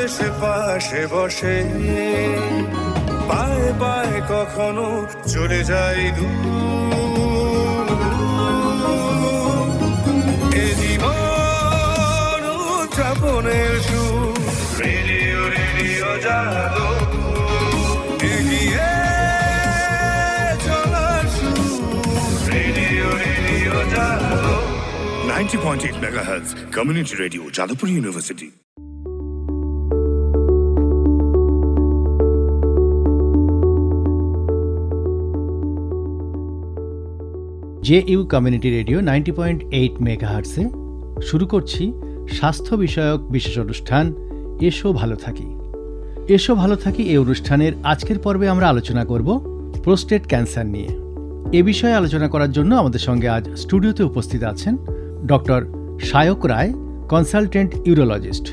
এসে পাশে বসে, পায়ে পায়ে কখনো চলে যাই দূর। এ জীবন উদযাপনের সুর, রেডিও রেডিও জাদু, এগিয়ে চলার সুর, রেডিও রেডিও জাদু। 90.8 megahertz community radio, Jadavpur University. JU community radio 90.8 মেগাহার্টসে শুরু করছি স্বাস্থ্য বিষয়ক বিশেষ অনুষ্ঠান এসো ভালো থাকি। এসো ভালো থাকি এই অনুষ্ঠানের আজকের পর্বে আমরা আলোচনা করব প্রোস্টেট ক্যান্সার নিয়ে। এ বিষয়ে আলোচনা করার জন্য আমাদের সঙ্গে আজ স্টুডিওতে উপস্থিত আছেন doctor Sayak Roy, consultant urologist,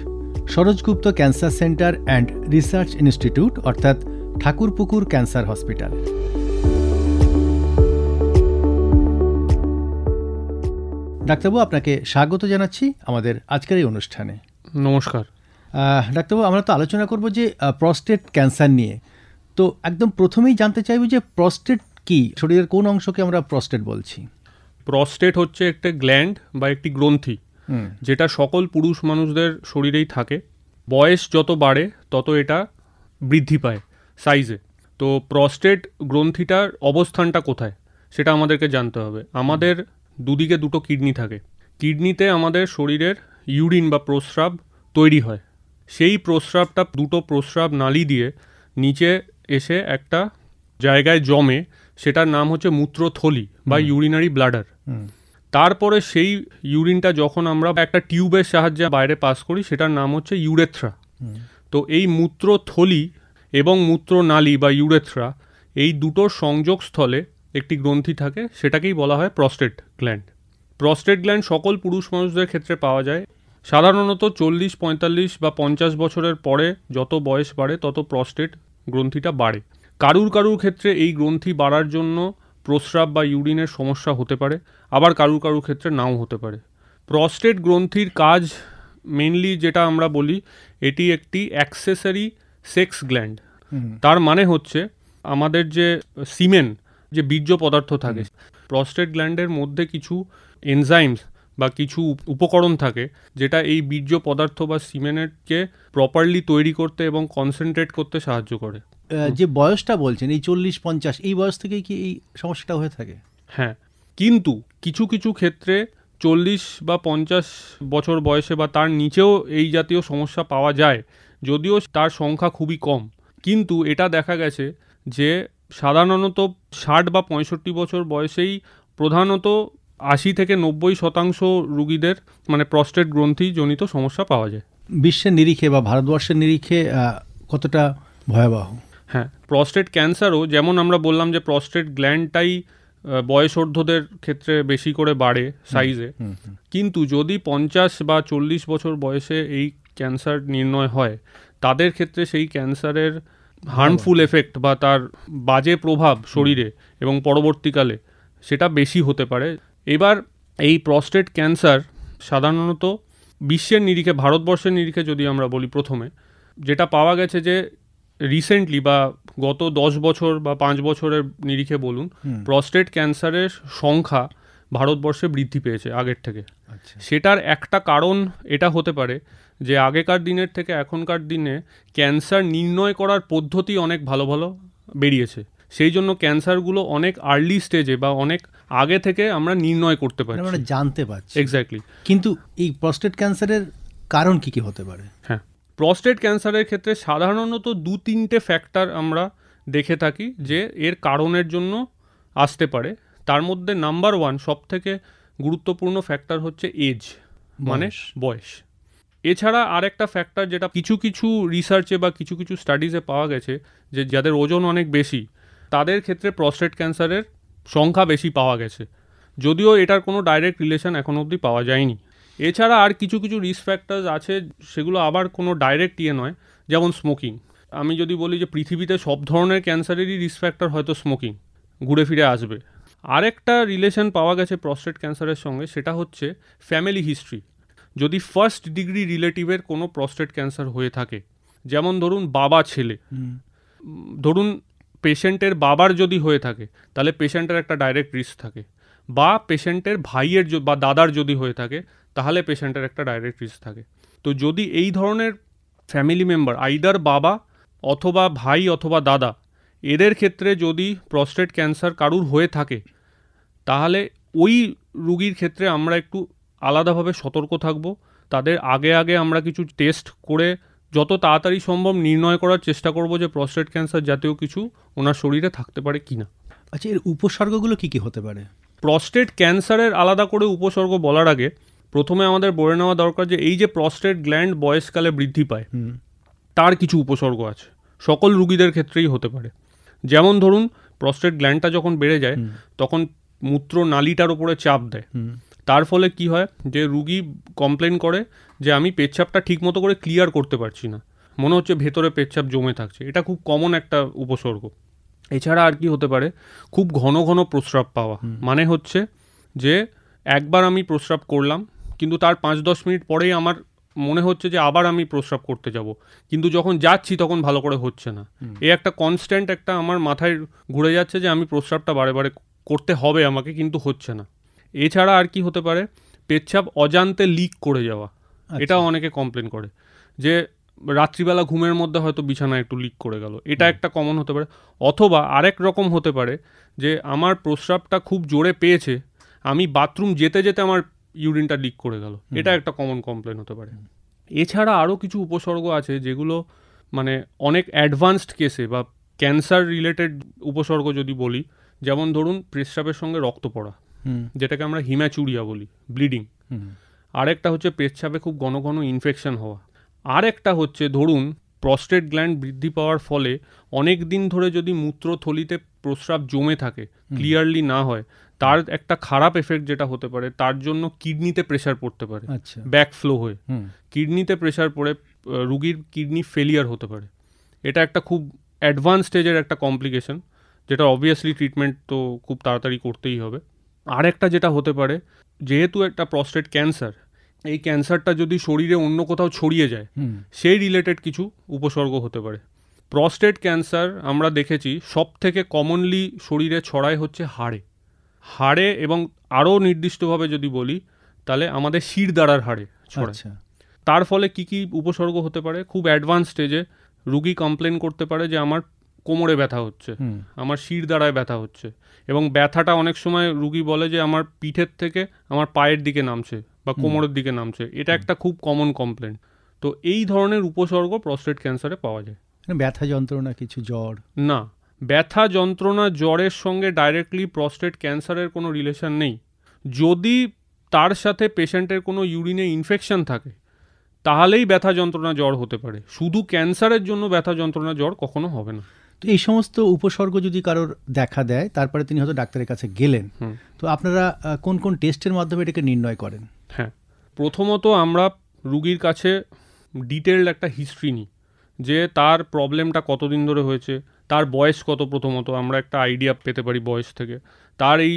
Saroj Gupta cancer centre and research institute অর্থাৎ ঠাকুরপুকুর ক্যান্সার হসপিটাল। ডাক্তারবাবু, আপনাকে স্বাগত জানাচ্ছি আমাদের আজকের এই অনুষ্ঠানে। নমস্কার ডাক্তারবাবু, আমরা তো আলোচনা করব যে প্রস্টেট ক্যান্সার নিয়ে। তো একদম প্রথমেই জানতে চাইব যে প্রস্টেট কি, শরীরের কোন অংশকে আমরা প্রস্টেট বলছি? প্রস্টেট হচ্ছে একটা গ্ল্যান্ড বা একটি গ্রন্থি, যেটা সকল পুরুষ মানুষদের শরীরেই থাকে। বয়স যত বাড়ে তত এটা বৃদ্ধি পায় সাইজে। তো প্রস্টেট গ্রন্থিটার অবস্থানটা কোথায় সেটা আমাদেরকে জানতে হবে। আমাদের দুদিকে দুটো কিডনি থাকে। কিডনিতে আমাদের শরীরের ইউরিন বা প্রস্রাব তৈরি হয়। সেই প্রস্রাবটা দুটো প্রস্রাব নালী দিয়ে নিচে এসে একটা জায়গায় জমে, সেটার নাম হচ্ছে মূত্রথলি বা ইউরিনারি ব্লাডার। তারপরে সেই ইউরিনটা যখন আমরা একটা টিউবের সাহায্যে বাইরে পাস করি, সেটার নাম হচ্ছে ইউরেথ্রা। তো এই মূত্রথলি এবং মূত্রনালী বা ইউরেথ্রা, এই দুটোর সংযোগস্থলে একটি গ্রন্থি থাকে, সেটাকেই বলা হয় প্রস্টেট গ্ল্যান্ড। প্রস্টেট গ্ল্যান্ড সকল পুরুষ মানুষদের ক্ষেত্রে পাওয়া যায়। সাধারণত 40, 45 বা 50 বছরের পরে যত বয়স বাড়ে তত প্রস্টেট গ্রন্থিটা বাড়ে। কারুর ক্ষেত্রে এই গ্রন্থি বাড়ার জন্য প্রস্রাব বা ইউরিনের সমস্যা হতে পারে, আবার কারুর ক্ষেত্রে নাও হতে পারে। প্রস্টেট গ্রন্থির কাজ মেইনলি যেটা আমরা বলি, এটি একটি অ্যাক্সেসরি সেক্স গ্ল্যান্ড। তার মানে হচ্ছে আমাদের যে সিমেন, যে বীর্য পদার্থ থাকে, প্রস্টেট গ্ল্যান্ডের মধ্যে কিছু এনজাইমস বা কিছু উপকরণ থাকে যেটা এই বীর্য পদার্থ বা সিমেনকে প্রপারলি তৈরি করতে এবং কনসেন্ট্রেট করতে সাহায্য করে। যে বয়সটা বলছেন, এই 40-50, এই বয়স থেকেই কি এই সমস্যাটা হয়ে থাকে? হ্যাঁ, কিন্তু কিছু ক্ষেত্রে 40 বা 50 বছর বয়সে বা তার নিচেও এই জাতীয় সমস্যা পাওয়া যায়, যদিও তার সংখ্যা খুবই কম। কিন্তু এটা দেখা গেছে যে সাধারণত 60 বা 65 বছর বয়সেই প্রধানত 80 থেকে 90% রুগীদের মানে প্রস্টেট গ্রন্থি জনিত সমস্যা পাওয়া যায়। বিশ্বের নিরিখে বা ভারতবর্ষের নিরিখে কতটা ভয়াবহ? হ্যাঁ, প্রস্টেট ক্যান্সারও যেমন আমরা বললাম যে প্রস্টেট গ্ল্যান্ডটাই বয়সোর্ধ্বদের ক্ষেত্রে বেশি করে বাড়ে সাইজে, কিন্তু যদি 50 বা 40 বছর বয়সে এই ক্যান্সার নির্ণয় হয়, তাদের ক্ষেত্রে সেই ক্যান্সারের হার্মফুল এফেক্ট বা তার বাজে প্রভাব শরীরে এবং পরবর্তীকালে সেটা বেশি হতে পারে। এবার এই প্রস্টেট ক্যান্সার সাধারণত বিশ্বের নিরিখে, ভারতবর্ষের নিরিখে যদি আমরা বলি, প্রথমে যেটা পাওয়া গেছে যে রিসেন্টলি বা গত 10 বছর বা 5 বছরের নিরিখে বলুন, প্রস্টেট ক্যান্সারের সংখ্যা ভারতবর্ষে বৃদ্ধি পেয়েছে আগের থেকে। সেটার একটা কারণ এটা হতে পারে যে আগেকার দিনের থেকে এখনকার দিনে ক্যান্সার নির্ণয় করার পদ্ধতি অনেক ভালো বেরিয়েছে। সেই জন্য ক্যান্সারগুলো অনেক আর্লি স্টেজে বা অনেক আগে থেকে আমরা নির্ণয় করতে পারি, আমরা জানতে পারছি। এক্স্যাক্টলি। কিন্তু এই প্রস্টেট ক্যান্সারের কারণ কি হতে পারে? হ্যাঁ, প্রস্টেট ক্যান্সারের ক্ষেত্রে সাধারণত 2-3টে ফ্যাক্টর আমরা দেখে থাকি যে এর কারণের জন্য আসতে পারে। তার মধ্যে নাম্বার 1 সবথেকে গুরুত্বপূর্ণ ফ্যাক্টর হচ্ছে এজ, মানে বয়স। এছাড়া আরেকটা ফ্যাক্টর যেটা কিছু রিসার্চে বা কিছু স্টাডিজে পাওয়া গেছে, যে যাদের ওজন অনেক বেশি তাদের ক্ষেত্রে প্রস্টেট ক্যান্সারের সংখ্যা বেশি পাওয়া গেছে, যদিও এটার কোনো ডাইরেক্ট রিলেশন এখনো অবধি পাওয়া যায়নি। এছাড়া আর কিছু রিস্ক ফ্যাক্টরস আছে, সেগুলো আবার কোনো ডাইরেক্ট নয়, যেমন স্মোকিং। আমি যদি বলি যে পৃথিবীতে সব ধরনের ক্যান্সারেরই রিস্ক ফ্যাক্টর হয়তো স্মোকিং ঘুরে ফিরে আসবে। আরেকটা রিলেশন পাওয়া গেছে প্রস্টেট ক্যান্সারের সঙ্গে, সেটা হচ্ছে ফ্যামিলি হিস্ট্রি। যদি ফার্স্ট ডিগ্রি রিলেটিভের কোনো প্রস্টেট ক্যান্সার হয়ে থাকে যেমন ধরুন বাবা ছেলে, ধরুন পেশেন্টের বাবার যদি হয়ে থাকে তাহলে পেশেন্টের একটা ডাইরেক্ট রিস্ক থাকে, বা পেশেন্টের ভাইয়ের বা দাদার যদি হয়ে থাকে তাহলে পেশেন্টের একটা ডাইরেক্ট রিস্ক থাকে। তো যদি এই ধরনের ফ্যামিলি মেম্বার আইদার বাবা অথবা ভাই অথবা দাদা, এদের ক্ষেত্রে যদি প্রস্টেট ক্যান্সার কারুর হয়ে থাকে তাহলে ওই রুগীর ক্ষেত্রে আমরা একটু আলাদাভাবে সতর্ক থাকব। তাদের আগে আগে আমরা কিছু টেস্ট করে যত তাড়াতাড়ি সম্ভব নির্ণয় করার চেষ্টা করব যে প্রস্টেট ক্যান্সার জাতীয় কিছু ওনার শরীরে থাকতে পারে কিনা। আচ্ছা, এর উপসর্গগুলো কি কি হতে পারে? প্রস্টেট ক্যান্সারের আলাদা করে উপসর্গ বলার আগে প্রথমে আমাদের বলে নেওয়া দরকার যে এই যে প্রস্টেট গ্ল্যান্ড বয়সকালে বৃদ্ধি পায় তার কিছু উপসর্গ আছে, সকল রুগীদের ক্ষেত্রেই হতে পারে। যেমন ধরুন প্রস্টেট গ্ল্যান্ডটা যখন বেড়ে যায় তখন মূত্র নালীটার উপরে চাপ দেয়, তার ফলে কি হয় যে রুগী কমপ্লেন করে যে আমি পেচ্ছাপটা ঠিকমতো করে ক্লিয়ার করতে পারছি না, মনে হচ্ছে ভেতরে পেচ্ছাপ জমে থাকছে। এটা খুব কমন একটা উপসর্গ। এছাড়া আর কি হতে পারে, খুব ঘন ঘন প্রস্রাব পাওয়া, মানে হচ্ছে যে একবার আমি প্রস্রাব করলাম কিন্তু তার 5-10 মিনিট পরেই আমার মনে হচ্ছে যে আবার আমি প্রস্রাব করতে যাব, কিন্তু যখন যাচ্ছি তখন ভালো করে হচ্ছে না। এই একটা কনস্ট্যান্ট একটা আমার মাথায় ঘুরে যাচ্ছে যে আমি প্রস্রাবটা বারে বারে করতে হবে আমাকে, কিন্তু হচ্ছে না। এছাড়া আর কি হতে পারে, পেচ্ছাপ অজান্তে লিক করে যাওয়া, এটাও অনেকে কমপ্লেন করে যে রাত্রিবেলা ঘুমের মধ্যে হয়তো বিছানায় একটু লিক করে গেল, এটা একটা কমন হতে পারে। অথবা আরেক রকম হতে পারে যে আমার প্রস্রাবটা খুব জোরে পেয়েছে, আমি বাথরুম যেতে যেতে আমার ইউরিনটা লিক করে গেল, এটা একটা কমন কমপ্লেন হতে পারে। এছাড়া আরও কিছু উপসর্গ আছে যেগুলো মানে অনেক অ্যাডভান্সড কেসে বা ক্যান্সার রিলেটেড উপসর্গ যদি বলি, যেমন ধরুন পেচ্ছাপের সঙ্গে রক্ত পড়া, যেটাকে আমরা হিম্যাচুরিয়া বলি, ব্লিডিং। আরেকটা হচ্ছে পেচ্ছাপে খুব ঘন ঘন ইনফেকশন হওয়া। আর একটা হচ্ছে ধরুন প্রস্টেট গ্ল্যান্ড বৃদ্ধি পাওয়ার ফলে অনেক দিন ধরে যদি মূত্রথলিতে প্রস্রাব জমে থাকে, ক্লিয়ারলি না হয়, তার একটা খারাপ এফেক্ট যেটা হতে পারে, তার জন্য কিডনিতে প্রেশার পড়তে পারে, ব্যাকফ্লো হয়ে কিডনিতে প্রেশার পড়ে রুগীর কিডনি ফেলিয়ার হতে পারে। এটা একটা খুব অ্যাডভান্স স্টেজের একটা কমপ্লিকেশন, যেটা অবভিয়াসলি ট্রিটমেন্ট তো খুব তাড়াতাড়ি করতেই হবে। আর একটা যেটা হতে পারে, যেহেতু একটা প্রস্টেট ক্যান্সার, এই ক্যান্সারটা যদি শরীরে অন্য কোথাও ছড়িয়ে যায় সেই রিলেটেড কিছু উপসর্গ হতে পারে। প্রস্টেট ক্যান্সার আমরা দেখেছি সব থেকে কমনলি শরীরে ছড়ায় হচ্ছে হাড়ে এবং আরও নির্দিষ্টভাবে যদি বলি তাহলে আমাদের শিরদাঁড়ার হাড়ে ছড়ায়। তার ফলে কি কি উপসর্গ হতে পারে, খুব অ্যাডভান্স স্টেজে রুগী কমপ্লেন করতে পারে যে আমার কোমরে ব্যথা হচ্ছে, আমার শিরদাঁড়ায় ব্যথা হচ্ছে, এবং ব্যথাটা অনেক সময় রুগী বলে যে আমার পিঠের থেকে আমার পায়ের দিকে নামছে বা কোমরের দিকে নামছে, এটা একটা খুব কমন কমপ্লেন। তো এই ধরনের উপসর্গ প্রস্টেট ক্যান্সারে পাওয়া যায়। ব্যথা যন্ত্রণা, কিছু জ্বর? না, ব্যথা যন্ত্রণা জ্বরের সঙ্গে ডাইরেক্টলি প্রস্টেট ক্যান্সারের কোনো রিলেশন নেই। যদি তার সাথে পেশেন্টের কোনো ইউরিনে ইনফেকশন থাকে তাহলেই ব্যথা যন্ত্রণা জ্বর হতে পারে, শুধু ক্যান্সারের জন্য ব্যথা যন্ত্রণা জ্বর কখনো হবে না। তো এই সমস্ত উপসর্গ যদি কারোর দেখা দেয়, তারপরে তিনি হয়তো ডাক্তারের কাছে গেলেন, তো আপনারা কোন কোন টেস্টের মাধ্যমে এটাকে নির্ণয় করেন? হ্যাঁ, প্রথমত আমরা রুগীর কাছে ডিটেলড একটা হিস্ট্রি নিই, যে তার প্রবলেমটা কতদিন ধরে হয়েছে, তার বয়স কত, প্রথমত আমরা একটা আইডিয়া পেতে পারি বয়স থেকে, তার এই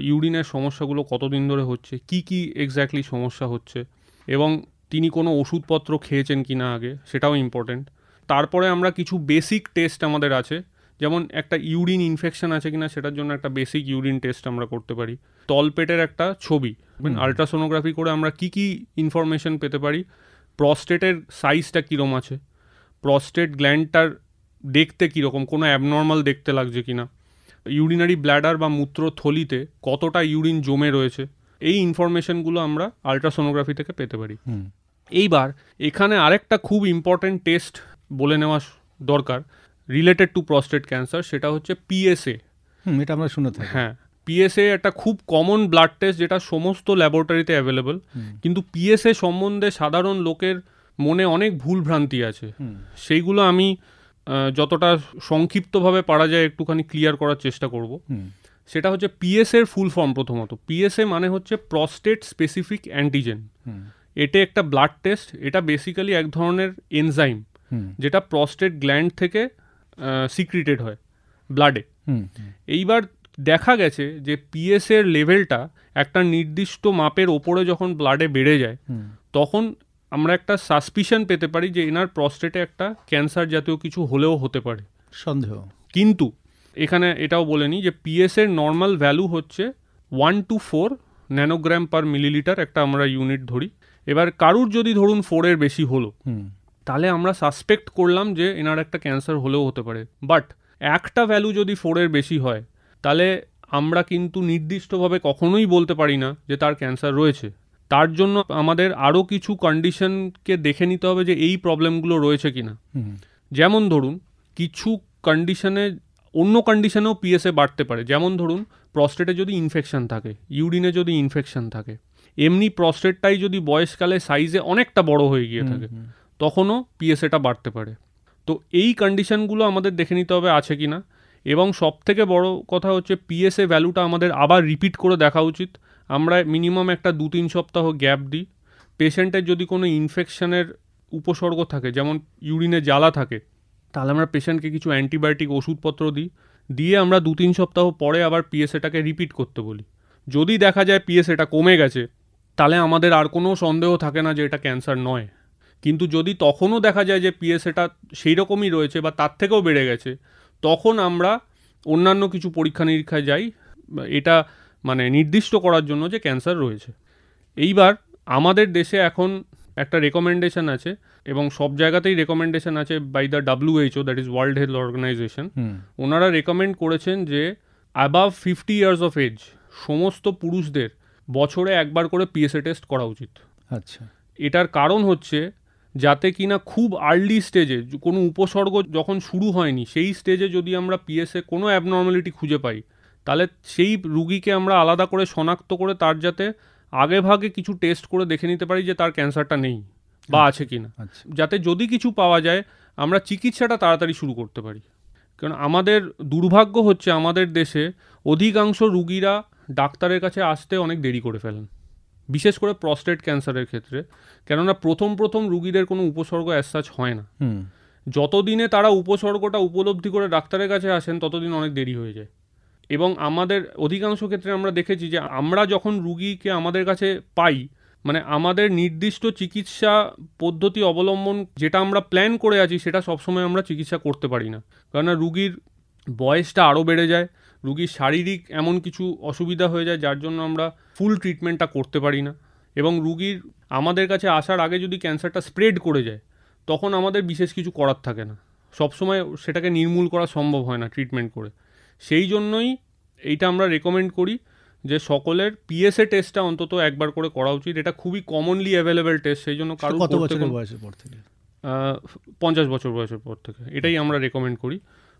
ইউরিনের সমস্যাগুলো কতদিন ধরে হচ্ছে, কি কি এক্স্যাক্টলি সমস্যা হচ্ছে, এবং তিনি কোনো ওষুধপত্র খেয়েছেন কি না আগে, সেটাও ইম্পর্টেন্ট। তারপরে আমরা কিছু বেসিক টেস্ট আমাদের আছে, যেমন একটা ইউরিন ইনফেকশন আছে কিনা সেটার জন্য একটা বেসিক ইউরিন টেস্ট আমরা করতে পারি। তলপেটের একটা ছবি, আলট্রাসোনোগ্রাফি করে আমরা কি কি ইনফরমেশন পেতে পারি, প্রস্টেটের সাইজটা কীরকম আছে, প্রস্টেট গ্ল্যান্ডটার দেখতে কীরকম, কোনো অ্যাবনর্মাল দেখতে লাগছে কিনা, ইউরিনারি ব্ল্যাডার বা মূত্রথলিতে কতটা ইউরিন জমে রয়েছে, এই ইনফরমেশনগুলো আমরা আলট্রাসোনোগ্রাফি থেকে পেতে পারি। এইবার এখানে আরেকটা খুব ইম্পর্ট্যান্ট টেস্ট বলে নেওয়া দরকার রিলেটেড টু প্রস্টেট ক্যান্সার, সেটা হচ্ছে পিএসএ। এটা আমরা শুনে থাকি। হ্যাঁ, পিএসএ একটা খুব কমন ব্লাড টেস্ট যেটা সমস্ত ল্যাবরেটরিতে অ্যাভেলেবল, কিন্তু পিএসএ সম্বন্ধে সাধারণ লোকের মনে অনেক ভুল ভ্রান্তি আছে, সেইগুলো আমি যতটা সংক্ষিপ্তভাবে পারা যায় একটুখানি ক্লিয়ার করার চেষ্টা করব। সেটা হচ্ছে পিএসএ এর ফুল ফর্ম। প্রথমত পিএসএ মানে হচ্ছে প্রস্টেট স্পেসিফিক অ্যান্টিজেন। এটা একটা ব্লাড টেস্ট, এটা বেসিক্যালি এক ধরনের এনজাইম যেটা প্রস্টেট গ্ল্যান্ড থেকে সিক্রিটেড হয় ব্লাডে। এইবার দেখা গেছে যে পিএসএ এর লেভেলটা একটা নির্দিষ্ট মাপের ওপরে যখন ব্লাডে বেড়ে যায় তখন আমরা একটা সাসপিশন পেতে পারি যে এনার প্রস্টেটে একটা ক্যান্সার জাতীয় কিছু হলেও হতে পারে, সন্দেহ। কিন্তু এখানে এটাও বলে নিই যে পিএস এর নর্মাল ভ্যালু হচ্ছে 1 to 4 ন্যানোগ্রাম পার মিলিলিটার, একটা আমরা ইউনিট ধরি। এবার কারুর যদি ধরুন 4 এর বেশি হলো, তাহলে আমরা সাসপেক্ট করলাম যে এনার একটা ক্যান্সার হলেও হতে পারে। বাট একটা ভ্যালু যদি 4 এর বেশি হয়, তাহলে আমরা কিন্তু নির্দিষ্টভাবে কখনোই বলতে পারি না যে তার ক্যান্সার রয়েছে। তার জন্য আমাদের আরও কিছু কন্ডিশনকে দেখে নিতে হবে যে এই প্রবলেমগুলো রয়েছে কিনা। যেমন ধরুন কিছু কন্ডিশনে, অন্য কন্ডিশনেও পিএসএ বাড়তে পারে। যেমন ধরুন প্রস্টেটে যদি ইনফেকশন থাকে, ইউরিনে যদি ইনফেকশন থাকে, এমনি প্রস্টেটটাই যদি বয়সকালে সাইজে অনেকটা বড় হয়ে গিয়ে থাকে, তখনও পিএসএটা বাড়তে পারে। তো এই কন্ডিশনগুলো আমাদের দেখে নিতে হবে আছে কি না। এবং সবথেকে বড় কথা হচ্ছে পিএসএ ভ্যালুটা আমাদের আবার রিপিট করে দেখা উচিত। আমরা মিনিমাম একটা 2-3 সপ্তাহ গ্যাপ দিই। পেশেন্টের যদি কোনো ইনফেকশনের উপসর্গ থাকে, যেমন ইউরিনে জ্বালা থাকে, তাহলে আমরা পেশেন্টকে কিছু অ্যান্টিবায়োটিক ওষুধপত্র দিয়ে আমরা 2-3 সপ্তাহ পরে আবার পিএসএটাকে রিপিট করতে বলি। যদি দেখা যায় পিএসএটা কমে গেছে, তাহলে আমাদের আর কোনো সন্দেহ থাকে না যে এটা ক্যান্সার নয়। কিন্তু যদি তখনও দেখা যায় যে পিএসএটা সেই রকমই রয়েছে বা তার থেকেও বেড়ে গেছে, তখন আমরা অন্যান্য কিছু পরীক্ষা নিরীক্ষায় যাই, এটা মানে নির্দিষ্ট করার জন্য যে ক্যান্সার রয়েছে। এইবার আমাদের দেশে এখন একটা রেকমেন্ডেশন আছে, এবং সব জায়গাতেই রেকমেন্ডেশন আছে by the WHO, that is world health organization. ওনারা রেকমেন্ড করেছেন যে অ্যাবাভ 50 ইয়ার্স অফ এজ সমস্ত পুরুষদের বছরে একবার করে পিএসএ টেস্ট করা উচিত। আচ্ছা, এটার কারণ হচ্ছে যাতে কিনা খুব আর্লি স্টেজে, কোনো উপসর্গ যখন শুরু হয়নি সেই স্টেজে যদি আমরা পিএসএ কোনো অ্যাবনর্মালিটি খুঁজে পাই, তাহলে সেই রুগীকে আমরা আলাদা করে শনাক্ত করে তার যাতে আগে ভাগে কিছু টেস্ট করে দেখে নিতে পারি যে তার ক্যান্সারটা নেই বা আছে কিনা, যাতে যদি কিছু পাওয়া যায় আমরা চিকিৎসাটা তাড়াতাড়ি শুরু করতে পারি। কারণ আমাদের দুর্ভাগ্য হচ্ছে আমাদের দেশে অধিকাংশ রুগীরা ডাক্তারের কাছে আসতে অনেক দেরি করে ফেলেন, বিশেষ করে প্রস্টেট ক্যান্সারের ক্ষেত্রে। কেননা প্রথম রুগীদের কোনো উপসর্গ অ্যাজ সাচ হয় না। যতদিনে তারা উপসর্গটা উপলব্ধি করে ডাক্তারের কাছে আসেন, ততদিন অনেক দেরি হয়ে যায়। এবং আমাদের অধিকাংশ ক্ষেত্রে আমরা দেখেছি যে আমরা যখন রুগীকে আমাদের কাছে পাই, মানে আমাদের নির্দিষ্ট চিকিৎসা পদ্ধতি অবলম্বন যেটা আমরা প্ল্যান করে আছি, সেটা সবসময় আমরা চিকিৎসা করতে পারি না। কেননা রুগীর বয়সটা আরও বেড়ে যায়, রুগীর শারীরিক এমন কিছু অসুবিধা হয়ে যায় যার জন্য আমরা ফুল ট্রিটমেন্টটা করতে পারি না। এবং রুগীর আমাদের কাছে আসার আগে যদি ক্যান্সারটা স্প্রেড করে যায়, তখন আমাদের বিশেষ কিছু করার থাকে না। সবসময় সেটাকে নির্মূল করা সম্ভব হয় না ট্রিটমেন্ট করে। সেই জন্যই এইটা আমরা রেকমেন্ড করি যে সকলের পিএসএ টেস্টটা অন্তত একবার করে করা উচিত। এটা খুবই কমনলি অ্যাভেলেবেল টেস্ট, সেই জন্য কারো কত বছরের বয়সের পর থেকে? 50 বছর বয়সের পর থেকে এটাই আমরা রেকমেন্ড করি।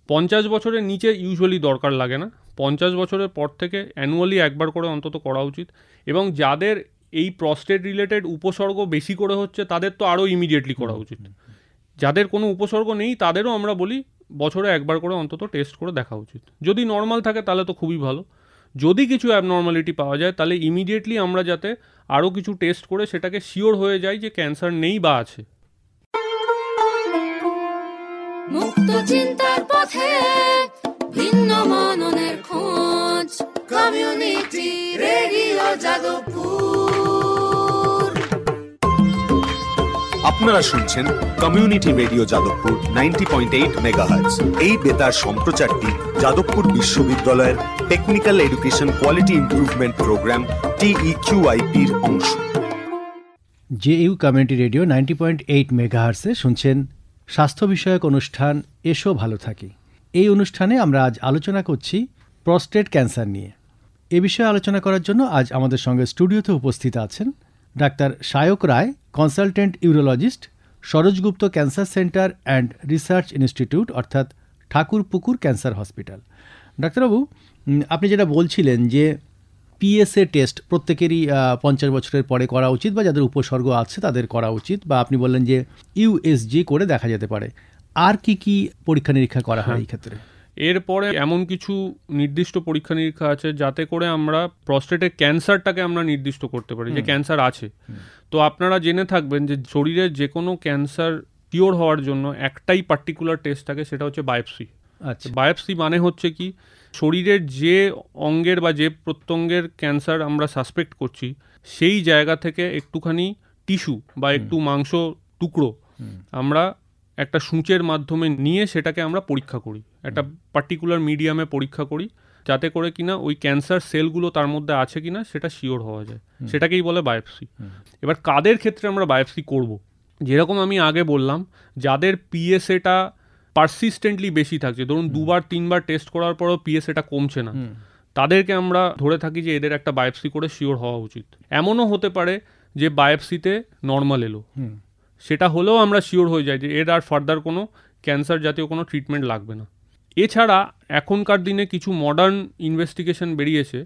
50 বছরের নিচে ইউজুয়ালি দরকার লাগে না। 50 বছরের পর থেকে অ্যানুয়ালি একবার করে অন্তত করা উচিত। এবং যাদের এই প্রস্টেট রিলেটেড উপসর্গ বেশি করে হচ্ছে, তাদের তো আরও ইমিডিয়েটলি করা উচিত। যাদের কোনো উপসর্গ নেই তাদেরও আমরা বলি বছরে একবার করে অন্তত টেস্ট করে দেখা উচিত। যদি নর্মাল থাকে তাহলে তো খুবই ভালো। যদি কিছু অ্যাবনর্মালিটি পাওয়া যায়, তাহলে ইমিডিয়েটলি আমরা যাতে আরও কিছু টেস্ট করে সেটাকে শিওর হয়ে যাই যে ক্যান্সার নেই বা আছে। মুক্ত চিন্তার পথে ভিন্ন মননের খোঁজ, কমিউনিটি রেডিও যাদবপুর। আপনারা শুনছেন কমিউনিটি রেডিও যাদবপুর 90.8 মেগাহার্টজ। এই বেতার সম্প্রচারটি যাদবপুর বিশ্ববিদ্যালয়ের technical education quality improvement programme TEQIP-র অংশ। JU কমিউনিটি রেডিও 90.8 মেগাহার্টজে শুনছেন স্বাস্থ্য বিষয়ক অনুষ্ঠান এসো ভালো থাকি। এই অনুষ্ঠানে আমরা আজ আলোচনা করছি প্রস্টেট ক্যান্সার নিয়ে। এ বিষয়ে আলোচনা করার জন্য আজ আমাদের সঙ্গে স্টুডিওতে উপস্থিত আছেন ডাক্তার Sayak Roy, consultant urologist, Saroj Gupta cancer centre and research institute, অর্থাৎ ঠাকুরপুকুর ক্যান্সার হসপিটাল। ডাক্তারবাবু, আপনি যেটা বলছিলেন যে পিএসএ টেস্ট প্রত্যেকেরই 50 বছরের পরে করা উচিত, বা যাদের উপসর্গ আছে তাদের করা উচিত, বা আপনি বললেন যে ইউএসজি করে দেখা যেতে পারে। আর কি পরীক্ষা নিরীক্ষা করা হয় এই ক্ষেত্রে? এরপরে এমন কিছু নির্দিষ্ট পরীক্ষা নিরীক্ষা আছে যাতে করে আমরা প্রস্টেটের ক্যান্সারটাকে আমরা নির্দিষ্ট করতে পারি যে ক্যান্সার আছে। তো আপনারা জেনে থাকবেন যে শরীরের যে কোনো ক্যান্সার কিওর হওয়ার জন্য একটাই পার্টিকুলার টেস্ট থাকে, সেটা হচ্ছে বায়োপসি। আচ্ছা, বায়োপসি মানে হচ্ছে কি, শরীরের যে অঙ্গের বা যে প্রত্যঙ্গের ক্যান্সার আমরা সাসপেক্ট করছি, সেই জায়গা থেকে একটুখানি টিস্যু বা একটু মাংস টুকরো আমরা একটা সূঁচের মাধ্যমে নিয়ে সেটাকে আমরা পরীক্ষা করি, একটা পার্টিকুলার মিডিয়ামে পরীক্ষা করি, যাতে করে কিনা ওই ক্যান্সার সেলগুলো তার মধ্যে আছে কিনা সেটা শিওর হওয়া যায়, সেটাকেই বলে বায়োপসি। এবার কাদের ক্ষেত্রে আমরা বায়োপসি করব, যেরকম আমি আগে বললাম, যাদের পিএসএটা পারসিস্টেন্টলি বেশি থাকছে, ধরুন 2বার 3বার টেস্ট করার পরও পিএসএটা কমছে না, তাদেরকে আমরা ধরে থাকি যে এদের একটা বায়োপসি করে শিওর হওয়া উচিত। এমনও হতে পারে যে বায়োপসিতে নর্মাল এলো, সেটা হলেও আমরা শিওর হয়ে যাই যে এর আর ফার্দার কোনো ক্যান্সার জাতীয় কোনো ট্রিটমেন্ট লাগবে না। এছাড়া এখনকার দিনে কিছু মডার্ন ইনভেস্টিগেশন বেরিয়েছে,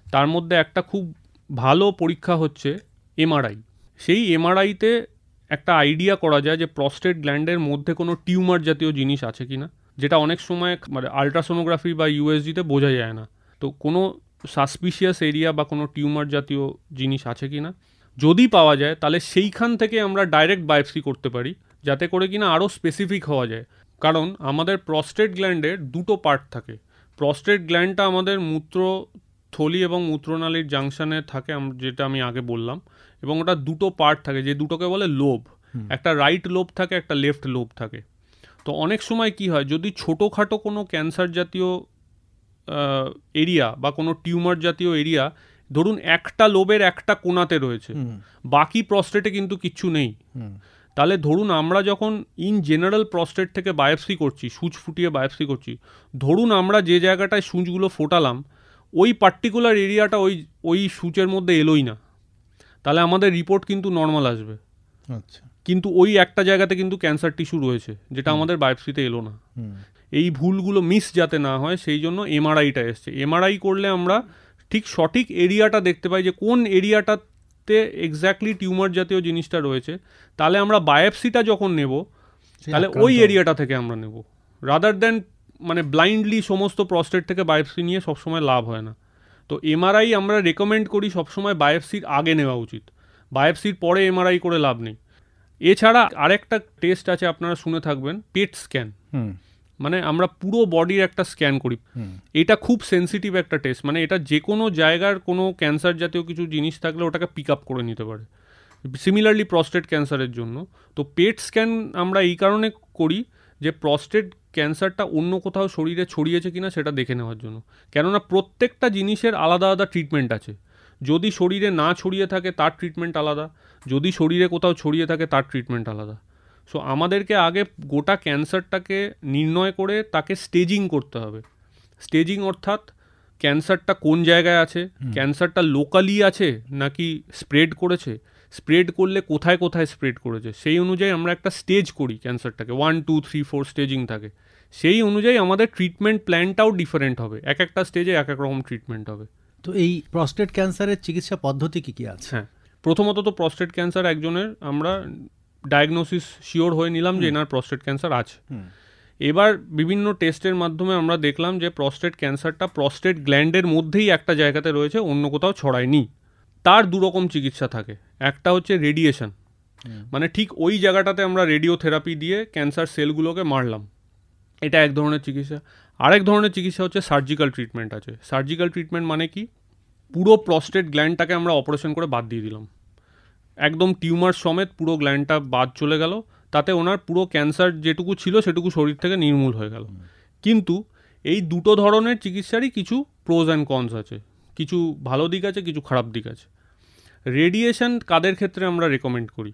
তার মধ্যে একটা খুব ভালো পরীক্ষা হচ্ছে এমআরআই। সেই এমআরআইতে একটা আইডিয়া করা যায় যে প্রস্টেট গ্ল্যান্ডের মধ্যে কোনো টিউমার জাতীয় জিনিস আছে কি না, যেটা অনেক সময় মানে আলট্রাসোনোগ্রাফি বা ইউএসজিতে বোঝা যায় না। তো কোনো সাসপিশিয়াস এরিয়া বা কোনো টিউমার জাতীয় জিনিস আছে কি না, যদি পাওয়া যায় তাহলে সেইখান থেকে আমরা ডাইরেক্ট বায়োপসি করতে পারি, যাতে করে কিনা আরও স্পেসিফিক হওয়া যায়। কারণ আমাদের প্রস্টেট গ্ল্যান্ডের দুটো পার্ট থাকে। প্রস্টেট গ্ল্যান্ডটা আমাদের মূত্রথলি এবং মূত্রনালীর জাংশনে থাকে, যেটা আমি আগে বললাম, এবং ওটা দুটো পার্ট থাকে, যে দুটোকে বলে লোব। একটা রাইট লোব থাকে, একটা লেফট লোব থাকে। তো অনেক সময় কি হয়, যদি ছোটোখাটো কোনো ক্যান্সার জাতীয় এরিয়া বা কোনো টিউমার জাতীয় এরিয়া ধরুন একটা লোবের একটা কোণাতে রয়েছে, বাকি প্রস্টেটে কিন্তু কিচ্ছু নেই, তাহলে ধরুন আমরা যখন ইন জেনারেল প্রস্টেট থেকে বায়োপসি করছি, সূচ ফুটিয়ে বায়োপসি করছি, ধরুন আমরা যে জায়গাটায় সূচগুলো ফোটালাম ওই পার্টিকুলার এরিয়াটা ওই সূচের মধ্যে এলোই না, তাহলে আমাদের রিপোর্ট কিন্তু নর্মাল আসবে। আচ্ছা, কিন্তু ওই একটা জায়গাতে কিন্তু ক্যান্সার টিস্যু রয়েছে, যেটা আমাদের বায়োপসিতে এলো না। এই ভুলগুলো মিস যাতে না হয় সেই জন্য এমআরআইটা এসছে। এমআরআই করলে আমরা ঠিক সঠিক এরিয়াটা দেখতে পাই যে কোন এরিয়াটাতে এক্স্যাক্টলি টিউমার জাতীয় জিনিসটা রয়েছে। তাহলে আমরা বায়োপসিটা যখন নেব তাহলে ওই এরিয়াটা থেকে আমরা নেব, রাদার দ্যান মানে ব্লাইন্ডলি সমস্ত প্রস্টেট থেকে বায়োপসি নিয়ে সবসময় লাভ হয় না। তো এমআরআই আমরা রেকমেন্ড করি সবসময় বায়োপসির আগে নেওয়া উচিত, বায়োপসির পরে এমআরআই করে লাভ নেই। এছাড়া আরেকটা টেস্ট আছে, আপনারা শুনে থাকবেন, পেট স্ক্যান। মানে আমরা পুরো বডির একটা স্ক্যান করি, এটা খুব সেন্সিটিভ একটা টেস্ট, মানে এটা যে কোনো জায়গার কোনো ক্যান্সার জাতীয় কিছু জিনিস থাকলে ওটাকে পিক আপ করে নিতে পারে, সিমিলারলি প্রস্টেট ক্যান্সারের জন্য। তো পেট স্ক্যান আমরা এই কারণে করি যে প্রস্টেট ক্যান্সারটা অন্য কোথাও শরীরে ছড়িয়েছে কিনা সেটা দেখে নেওয়ার জন্য। কেননা প্রত্যেকটা জিনিসের আলাদা আলাদা ট্রিটমেন্ট আছে, যদি শরীরে না ছড়িয়ে থাকে তার ট্রিটমেন্ট আলাদা, যদি শরীরে কোথাও ছড়িয়ে থাকে তার ট্রিটমেন্ট আলাদা। সো আমাদেরকে আগে গোটা ক্যান্সারটাকে নির্ণয় করে তাকে স্টেজিং করতে হবে। স্টেজিং অর্থাৎ ক্যান্সারটা কোন জায়গায় আছে, ক্যান্সারটা লোকালি আছে নাকি স্প্রেড করেছে, স্প্রেড করলে কোথায় কোথায় স্প্রেড করেছে, সেই অনুযায়ী আমরা একটা স্টেজ করি ক্যান্সারটাকে, 1 2 3 4 স্টেজিং থাকে। সেই অনুযায়ী আমাদের ট্রিটমেন্ট প্ল্যানটাও ডিফারেন্ট হবে, এক একটা স্টেজে এক এক রকম ট্রিটমেন্ট হবে। তো এই প্রস্টেট ক্যান্সারের চিকিৎসা পদ্ধতি কি আছে? হ্যাঁ, প্রথমত তো প্রস্টেট ক্যান্সার একজনের আমরা ডায়াগনোসিস শিওর হয়ে নিলাম যে এনার প্রস্টেট ক্যান্সার আছে। এবার বিভিন্ন টেস্টের মাধ্যমে আমরা দেখলাম যে প্রস্টেট ক্যান্সারটা প্রস্টেট গ্ল্যান্ডের মধ্যেই একটা জায়গাতে রয়েছে, অন্য কোথাও ছড়ায়নি। তার দুরকম চিকিৎসা থাকে, একটা হচ্ছে রেডিয়েশন, মানে ঠিক ওই জায়গাটাতে আমরা রেডিওথেরাপি দিয়ে ক্যান্সার সেলগুলোকে মারলাম, এটা এক ধরনের চিকিৎসা। আরেক ধরনের চিকিৎসা হচ্ছে সার্জিক্যাল ট্রিটমেন্ট আছে। সার্জিক্যাল ট্রিটমেন্ট মানে কি, পুরো প্রস্টেট গ্ল্যান্ডটাকে আমরা অপারেশন করে বাদ দিয়ে দিলাম, একদম টিউমার সমেত পুরো গ্ল্যান্ডটা বাদ চলে গেল, তাতে ওনার পুরো ক্যান্সার যেটুকু ছিল সেটুকু শরীর থেকে নির্মূল হয়ে গেল। কিন্তু এই দুটো ধরনের চিকিৎসারই কিছু প্রোজ অ্যান্ড কনস আছে, কিছু ভালো দিক আছে, কিছু খারাপ দিক আছে। রেডিয়েশন কাদের ক্ষেত্রে আমরা রেকমেন্ড করি,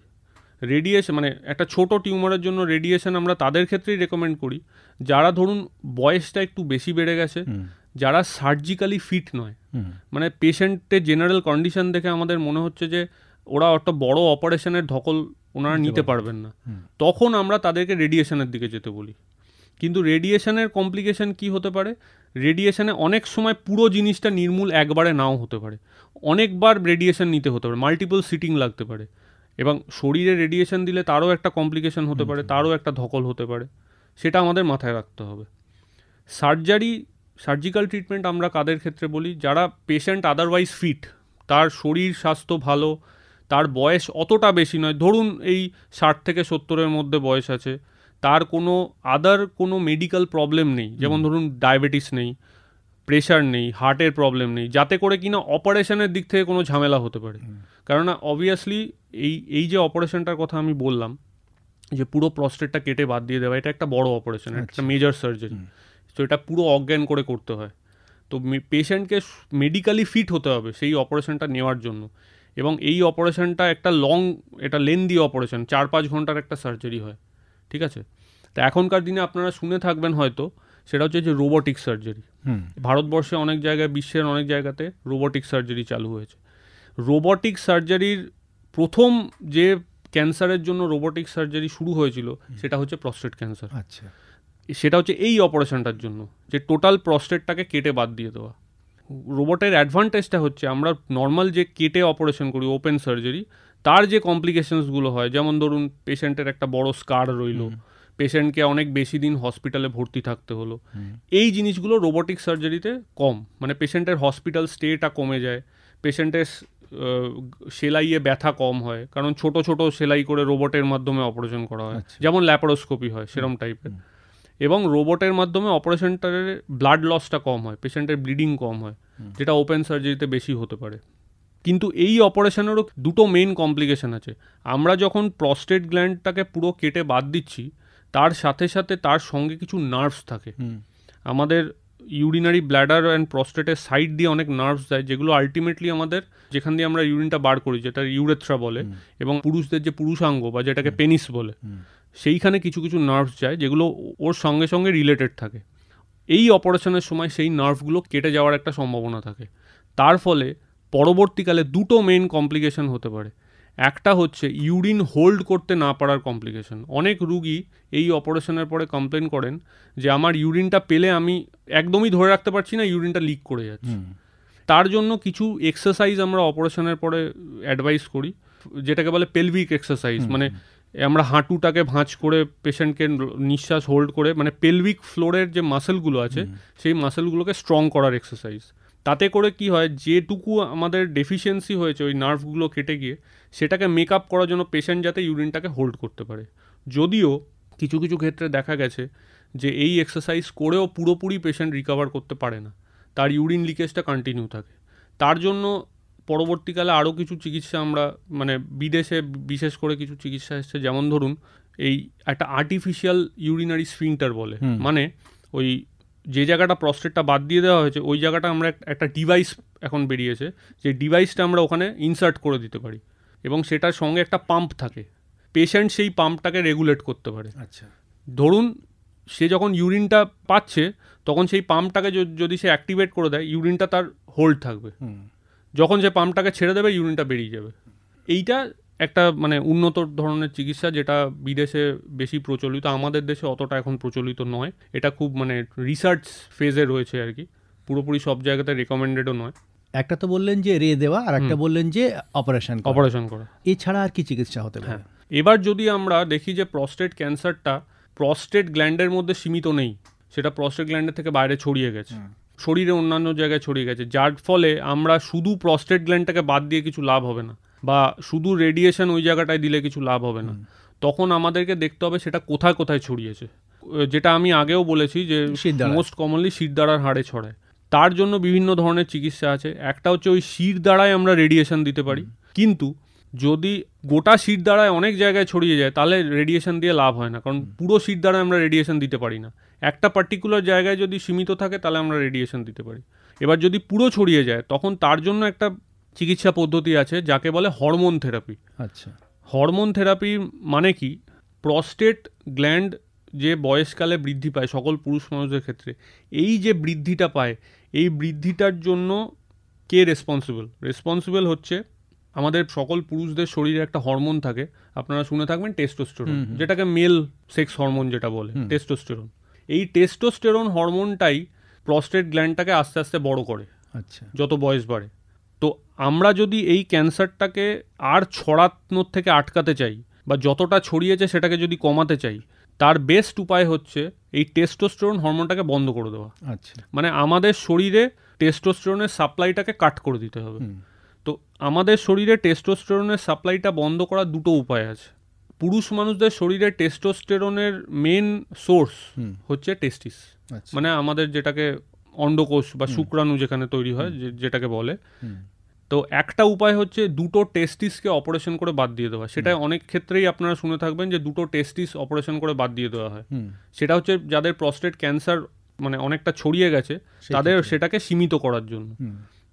রেডিয়েশন মানে একটা ছোট টিউমারের জন্য রেডিয়েশন আমরা তাদের ক্ষেত্রেই রেকমেন্ড করি যারা ধরুন বয়সটা একটু বেশি বেড়ে গেছে, যারা সার্জিক্যালি ফিট নয়, মানে পেশেন্টের জেনারেল কন্ডিশন দেখে আমাদের মনে হচ্ছে যে ওরা একটা বড় অপারেশনের ধকল ওনারা নিতে পারবেন না, তখন আমরা তাদেরকে রেডিয়েশনের দিকে যেতে বলি। কিন্তু রেডিয়েশনের কমপ্লিকেশন কি হতে পারে, রেডিয়েশনে অনেক সময় পুরো জিনিসটা নির্মূল একবারে নাও হতে পারে, অনেকবার রেডিয়েশন নিতে হতে পারে, মাল্টিপল সিটিং লাগতে পারে, এবং শরীরে রেডিয়েশন দিলে তারও একটা কমপ্লিকেশন হতে পারে, তারও একটা ধকল হতে পারে, সেটা আমাদের মাথায় রাখতে হবে। সার্জিক্যাল ট্রিটমেন্ট আমরা কাদের ক্ষেত্রে বলি, যারা পেশেন্ট আদারওয়াইজ ফিট, তার শরীর স্বাস্থ্য ভালো, তার বয়স অতটা বেশি নয়, ধরুন এই 60 থেকে 70-এর মধ্যে বয়স আছে, তার কোনো কোনো মেডিকেল প্রবলেম নেই, যেমন ধরুন ডায়াবেটিস নেই, প্রেশার নেই, হার্টের প্রবলেম নেই, যাতে করে কিনা অপারেশনের দিক থেকে কোনো ঝামেলা হতে পারে। কেননা অবভিয়াসলি এই যে অপারেশনটার কথা আমি বললাম, যে পুরো প্রস্টেটটা কেটে বাদ দিয়ে দেওয়া, এটা একটা বড় অপারেশন, একটা মেজর সার্জারি। তো এটা পুরো অজ্ঞান করে করতে হয়। তো পেশেন্টকে মেডিকেলি ফিট হতে হবে সেই অপারেশনটা নেওয়ার জন্য। এবং এই অপারেশনটা একটা এটা লেন্দি অপারেশন, 4-5 ঘন্টার একটা সার্জারি হয়, ঠিক আছে? তো এখনকার দিনে আপনারা শুনে থাকবেন হয়তো, সেটা হচ্ছে যে রোবোটিক সার্জারি। ভারতবর্ষে অনেক জায়গায়, বিশ্বের অনেক জায়গাতে রোবোটিক সার্জারি চালু হয়েছে। রোবোটিক সার্জারির প্রথম যে ক্যান্সারের জন্য রোবোটিক সার্জারি শুরু হয়েছিল সেটা হচ্ছে প্রস্টেট ক্যান্সার। আচ্ছা, সেটা হচ্ছে এই অপারেশনটার জন্য, যে টোটাল প্রস্টেটটাকে কেটে বাদ দিয়ে দেওয়া। রোবটের অ্যাডভান্টেজটা হচ্ছে আমরা নর্মাল যে কেটে অপারেশন করি, ওপেন সার্জারি, তার যে কমপ্লিকেশনসগুলো হয়, যেমন ধরুন পেশেন্টের একটা বড় স্কার রইল, পেশেন্টকে অনেক বেশি দিন হসপিটালে ভর্তি থাকতে হলো, এই জিনিসগুলো রোবোটিক সার্জারিতে কম। মানে পেশেন্টের হসপিটাল স্টেটা কমে যায়, পেশেন্টের সেলাইয়ে ব্যথা কম হয়, কারণ ছোট ছোট সেলাই করে রোবটের মাধ্যমে অপারেশন করা হয়, যেমন ল্যাপারোস্কোপি হয় সেরম টাইপের। এবং রোবটের মাধ্যমে অপারেশনটার ব্লাড লসটা কম হয়, পেশেন্টের ব্লিডিং কম হয়, যেটা ওপেন সার্জারিতে বেশি হতে পারে। কিন্তু এই অপারেশনেরও দুটো মেইন কমপ্লিকেশন আছে। আমরা যখন প্রস্টেট গ্ল্যান্ডটাকে পুরো কেটে বাদ দিচ্ছি, তার সাথে সাথে তার সঙ্গে কিছু নার্ভস থাকে। আমাদের ইউরিনারি ব্ল্যাডার অ্যান্ড প্রস্টেটের সাইড দিয়ে অনেক নার্ভস যায়, যেগুলো আলটিমেটলি আমাদের যেখান দিয়ে আমরা ইউরিনটা বার করি, যেটা ইউরেথ্রা বলে, এবং পুরুষদের যে পুরুষাঙ্গ বা যেটাকে পেনিস বলে, সেইখানে কিছু কিছু নার্ভস যায় যেগুলো ওর সঙ্গে সঙ্গে রিলেটেড থাকে। এই অপারেশনের সময় সেই নার্ভগুলো কেটে যাওয়ার একটা সম্ভাবনা থাকে। তার ফলে পরবর্তীকালে দুটো মেইন কমপ্লিকেশন হতে পারে। একটা হচ্ছে ইউরিন হোল্ড করতে না পারার কমপ্লিকেশন। অনেক রুগী এই অপারেশনের পরে কমপ্লেন করেন যে আমার ইউরিনটা পেলে আমি একদমই ধরে রাখতে পারছি না, ইউরিনটা লিক করে যাচ্ছে। তার জন্য কিছু এক্সারসাইজ আমরা অপারেশনের পরে অ্যাডভাইস করি, যেটাকে বলে পেলভিক এক্সারসাইজ। মানে আমরা হাঁটুটাকে ভাঁজ করে পেশেন্টকে নিঃশ্বাস হোল্ড করে, মানে পেলভিক ফ্লোরের যে মাসেলগুলো আছে সেই মাসেলগুলোকে স্ট্রং করার এক্সারসাইজ। তাতে করে কি হয়, যেটুকু আমাদের ডেফিসিয়েন্সি হয়েছে ওই নার্ভগুলো কেটে গিয়ে, সেটাকে মেক আপ করার জন্য পেশেন্ট যাতে ইউরিনটাকে হোল্ড করতে পারে। যদিও কিছু কিছু ক্ষেত্রে দেখা গেছে যে এই এক্সারসাইজ করেও পুরোপুরি পেশেন্ট রিকভার করতে পারে না, তার ইউরিন লিকেজটা কন্টিনিউ থাকে। তার জন্য পরবর্তীকালে আরও কিছু চিকিৎসা আমরা, মানে বিদেশে বিশেষ করে কিছু চিকিৎসা এসছে, যেমন ধরুন এই একটা আর্টিফিশিয়াল ইউরিনারি স্ফিংটার বলে, মানে ওই যে জায়গাটা প্রস্টেটটা বাদ দিয়ে দেওয়া হয়েছে ওই জায়গাটা আমরা একটা ডিভাইস এখন বেরিয়েছে, যে ডিভাইসটা আমরা ওখানে ইনসার্ট করে দিতে পারি, এবং সেটার সঙ্গে একটা পাম্প থাকে। পেশেন্ট সেই পাম্পটাকে রেগুলেট করতে পারে। আচ্ছা, ধরুন সে যখন ইউরিনটা পাচ্ছে তখন সেই পাম্পটাকে যদি সে অ্যাক্টিভেট করে দেয়, ইউরিনটা তার হোল্ড থাকবে, যখন সে পাম্পটাকে ছেড়ে দেবে ইউরিনটা বেরিয়ে যাবে। এইটা একটা মানে উন্নত ধরনের চিকিৎসা, যেটা বিদেশে বেশি প্রচলিত, আমাদের দেশে অতটা এখন প্রচলিত নয়। এটা খুব মানে রিসার্চ ফেজে রয়েছে আর কি, পুরোপুরি সব জায়গাতে রেকমেন্ডেডও নয়। একটা তো বললেন যে রে দেওয়া, আর একটা বললেন যে অপারেশন করা। এছাড়া আর কি চিকিৎসা হতে পারে? এবার যদি আমরা দেখি যে প্রস্টেট ক্যান্সারটা প্রস্টেট গ্ল্যান্ডের মধ্যে সীমিত নেই, সেটা প্রস্টেট গ্ল্যান্ডের থেকে বাইরে ছড়িয়ে গেছে, শরীরে অন্যান্য জায়গায় ছড়িয়ে গেছে, যার ফলে আমরা শুধু প্রস্টেট গ্ল্যান্ডটাকে বাদ দিয়ে কিছু লাভ হবে না, বা শুধু রেডিয়েশন ওই জায়গাটায় দিলে কিছু লাভ হবে না। তখন আমাদেরকে দেখতে হবে সেটা কোথায় কোথায় ছড়িয়েছে। যেটা আমি আগেও বলেছি যে মোস্ট কমনলি শিরদাঁড়ার হাড়ে ছড়ায়। তার জন্য বিভিন্ন ধরনের চিকিৎসা আছে। একটা হচ্ছে ওই শিরদাঁড়ায় আমরা রেডিয়েশন দিতে পারি, কিন্তু যদি গোটা শিরদাঁড়ায় অনেক জায়গায় ছড়িয়ে যায় তাহলে রেডিয়েশন দিয়ে লাভ হয় না, কারণ পুরো শিরদাঁড়ায় আমরা রেডিয়েশন দিতে পারি না। একটা পার্টিকুলার জায়গায় যদি সীমিত থাকে তাহলে আমরা রেডিয়েশন দিতে পারি। এবার যদি পুরো ছড়িয়ে যায় তখন তার জন্য একটা চিকিৎসা পদ্ধতি আছে যাকে বলে হরমোন থেরাপি। আচ্ছা, হরমোন থেরাপি মানে কি, প্রস্টেট গ্ল্যান্ড যে বয়সকালে বৃদ্ধি পায় সকল পুরুষ মানুষদের ক্ষেত্রে, এই যে বৃদ্ধিটা পায়, এই বৃদ্ধিটার জন্য কে রেসপন্সিবল হচ্ছে আমাদের সকল পুরুষদের শরীরে একটা হরমোন থাকে, আপনারা শুনে থাকবেন টেস্টোস্টেরন, যেটাকে মেল সেক্স হরমোন যেটা বলে টেস্টোস্টেরন। এই টেস্টোস্টেরন হরমোনটাই প্রস্টেট গ্ল্যান্ডটাকে আস্তে আস্তে বড় করে আচ্ছা, যত বয়স বাড়ে। তো আমরা যদি এই ক্যান্সারটাকে আর ছড়ানোর থেকে আটকাতে চাই, বা যতটা ছড়িয়েছে সেটাকে যদি কমাতে চাই, তার বেস্ট উপায় হচ্ছে এই টেস্টোস্টেরন হরমোনটাকে বন্ধ করে দেওয়া। আচ্ছা, মানে আমাদের শরীরে টেস্টোস্টেরনের সাপ্লাইটাকে কাট করে দিতে হবে। তো আমাদের শরীরে টেস্টোস্টেরনের সাপ্লাইটা বন্ধ করার দুটো উপায় আছে। পুরুষ মানুষদের শরীরে টেস্টোস্টেরনের মেন সোর্স হচ্ছে টেস্টিস, মানে আমাদের যেটাকে অন্ডকোষ বা শুক্রাণু যেখানে তৈরি হয় যেটাকে বলে, তো একটা উপায় হচ্ছে দুটো টেস্টিসকে অপারেশন করে বাদ দিয়ে দেওয়া। সেটা অনেক ক্ষেত্রেই আপনারা শুনে থাকবেন যে দুটো টেস্টিস অপারেশন করে বাদ দিয়ে দেওয়া হয়। সেটা হচ্ছে যাদের প্রস্টেট ক্যান্সার মানে অনেকটা ছড়িয়ে গেছে তাদের সেটাকে সীমিত করার জন্য,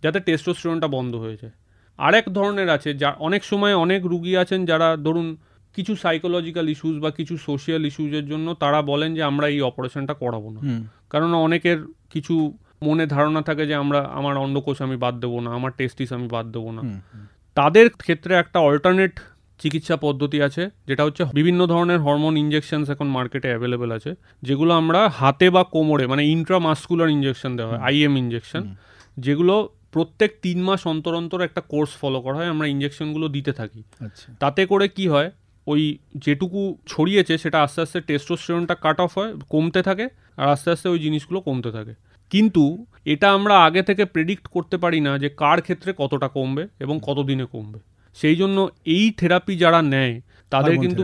যাতে টেস্টোস্টেরনটা বন্ধ হয়ে যায়। আরেক ধরনের আছে যা অনেক সময় অনেক রুগী আছেন যারা ধরুন কিছু সাইকোলজিক্যাল ইস্যুস বা কিছু সোশিয়াল ইস্যুজের জন্য তারা বলেন যে আমরা এই অপারেশনটা করাবো না, কারণ অনেকের কিছু মনে ধারণা থাকে যে আমার অন্ডকোষ আমি বাদ দেবো না, আমার টেস্টিস আমি বাদ দেবো না। তাদের ক্ষেত্রে একটা অল্টারনেট চিকিৎসা পদ্ধতি আছে, যেটা হচ্ছে বিভিন্ন ধরনের হরমোন ইঞ্জেকশনস এখন মার্কেটে অ্যাভেলেবেল আছে, যেগুলো আমরা হাতে বা কোমরে মানে ইন্ট্রামাস্কুলার ইঞ্জেকশন দেওয়া হয়, আইএম ইঞ্জেকশন, যেগুলো প্রত্যেক 3 মাস অন্তর অন্তর একটা কোর্স ফলো করা হয়, আমরা ইঞ্জেকশনগুলো দিতে থাকি। তাতে করে কি হয়, ওই যেটুকু ছড়িয়েছে সেটা আস্তে আস্তে টেস্টোস্টেরনটা কাট অফ হয়, কমতে থাকে, আর আস্তে আস্তে ওই জিনিসগুলো কমতে থাকে। কিন্তু এটা আমরা আগে থেকে প্রেডিক্ট করতে পারি না যে কার ক্ষেত্রে কতটা কমবে এবং কতদিনে কমবে। সেই জন্য এই থেরাপি যারা নেয় তাদের কিন্তু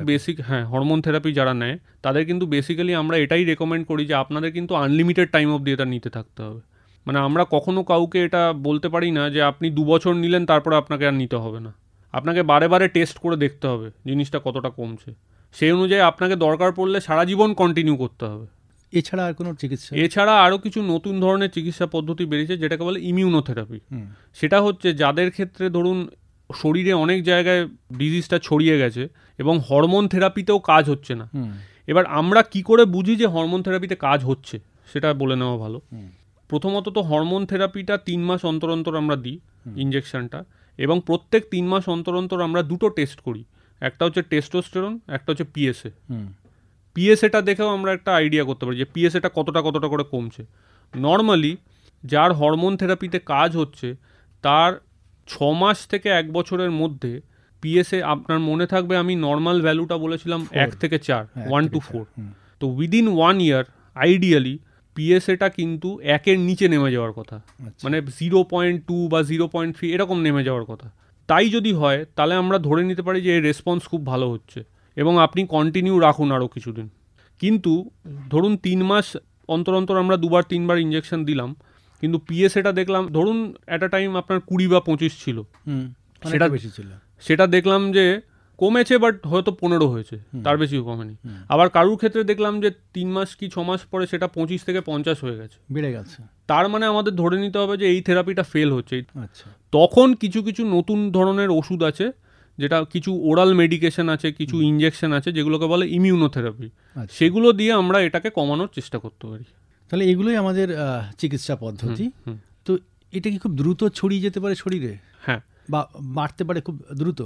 হরমোন থেরাপি যারা নেয় তাদের কিন্তু বেসিক্যালি আমরা এটাই রেকমেন্ড করি যে আপনাদের কিন্তু আনলিমিটেড টাইম অবধি এটা নিতে থাকতে হবে। মানে আমরা কখনো কাউকে এটা বলতে পারি না যে আপনি 2 বছর নিলেন তারপরে আপনাকে আর নিতে হবে না। আপনাকে বারে বারে টেস্ট করে দেখতে হবে জিনিসটা কতটা কমছে, সেই অনুযায়ী আপনাকে দরকার পড়লে সারা জীবন কন্টিনিউ করতে হবে। এছাড়া আর কোনো চিকিৎসা? এছাড়া আরও কিছু নতুন ধরনের চিকিৎসা পদ্ধতি বেরিয়েছে যেটাকে বলে ইমিউনোথেরাপি। সেটা হচ্ছে যাদের ক্ষেত্রে ধরুন শরীরে অনেক জায়গায় ডিজিজটা ছড়িয়ে গেছে এবং হরমোন থেরাপিতেও কাজ হচ্ছে না। এবার আমরা কি করে বুঝি যে হরমোন থেরাপিতে কাজ হচ্ছে সেটা বলে নেওয়া ভালো। প্রথমত তো হরমোন থেরাপিটা 3 মাস অন্তর অন্তর আমরা দিই ইঞ্জেকশনটা, এবং প্রত্যেক 3 মাস অন্তর অন্তর আমরা দুটো টেস্ট করি, একটা হচ্ছে টেস্টোস্টেরন, একটা হচ্ছে পিএসএ। পিএসএটা দেখেও আমরা একটা আইডিয়া করতে পারি যে পিএসএটা কতটা করে কমছে। নর্মালি যার হরমোন থেরাপিতে কাজ হচ্ছে তার 6 মাস থেকে 1 বছরের মধ্যে পিএসএ, আপনার মনে থাকবে আমি নর্মাল ভ্যালুটা বলেছিলাম 1 থেকে 4, 1 to 4, তো উইদিন 1 ইয়ার আইডিয়ালি পিএসএটা কিন্তু 1-এর নিচে নেমে যাওয়ার কথা, মানে 0.2 বা 0.3 এরকম নেমে যাওয়ার কথা। তাই যদি হয় তাহলে আমরা ধরে নিতে পারি যে এর রেসপন্স খুব ভালো হচ্ছে এবং আপনি কন্টিনিউ রাখুন আরও কিছুদিন। কিন্তু ধরুন 3 মাস অন্তর অন্তর আমরা 2-3 বার ইঞ্জেকশন দিলাম, কিন্তু পিএসএটা দেখলাম ধরুন অ্যাট আ টাইম আপনার 20 বা 25 ছিল, সেটা বেশি ছিল, সেটা দেখলাম যে কমেছে বাট হয়তো 15 হয়েছে, তার বেশিও কমেনি। আবার কারুর ক্ষেত্রে দেখলাম যে 3 মাস কি 6 মাস পরে সেটা 25 থেকে 50 হয়ে গেছে, বেড়ে গেছে। তার মানে আমাদের ধরে নিতে হবে যে এই থেরাপিটা ফেল হচ্ছে। তখন কিছু কিছু নতুন ধরনের ওষুধ আছে, যেটা কিছু ওরাল মেডিকেশন আছে, কিছু ইঞ্জেকশন আছে যেগুলোকে বলে ইমিউনোথেরাপি, সেগুলো দিয়ে আমরা এটাকে কমানোর চেষ্টা করতে পারি। তাহলে এগুলোই আমাদের চিকিৎসা পদ্ধতি। তো এটা কি খুব দ্রুত ছড়িয়ে যেতে পারে শরীরে? হ্যাঁ, বা বাড়তে পারে খুব দ্রুত?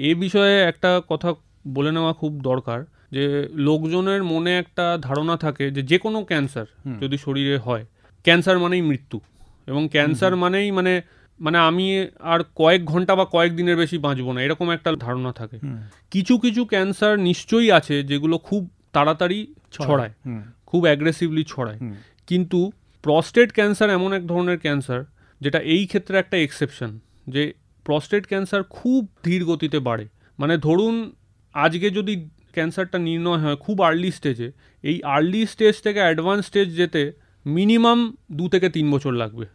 এই বিষয়ে একটা কথা বলে নেওয়া খুব দরকার, যে লোকজনের মনে একটা ধারণা থাকে যে যে কোনো ক্যান্সার যদি শরীরে হয়, ক্যান্সার মানেই মৃত্যু, এবং ক্যান্সার মানেই মানে আমি আর কয়েক ঘন্টা বা কয়েক দিনের বেশি বাঁচবো না, এরকম একটা ধারণা থাকে। কিছু কিছু ক্যান্সার নিশ্চয়ই আছে যেগুলো খুব তাড়াতাড়ি ছড়ায়, খুব অ্যাগ্রেসিভলি ছড়ায়, কিন্তু প্রস্টেট ক্যান্সার এমন এক ধরনের ক্যান্সার যেটা এই ক্ষেত্রে একটা এক্সেপশন, যে প্রস্টেট ক্যান্সার খুব ধীর গতিতে বাড়ে। মানে ধরুন আজকে যদি ক্যান্সারটা নির্ণয় হয় খুব আর্লি স্টেজে, এই আর্লি স্টেজ থেকে অ্যাডভান্স স্টেজ যেতে মিনিমাম 2 থেকে 3 বছর লাগবে,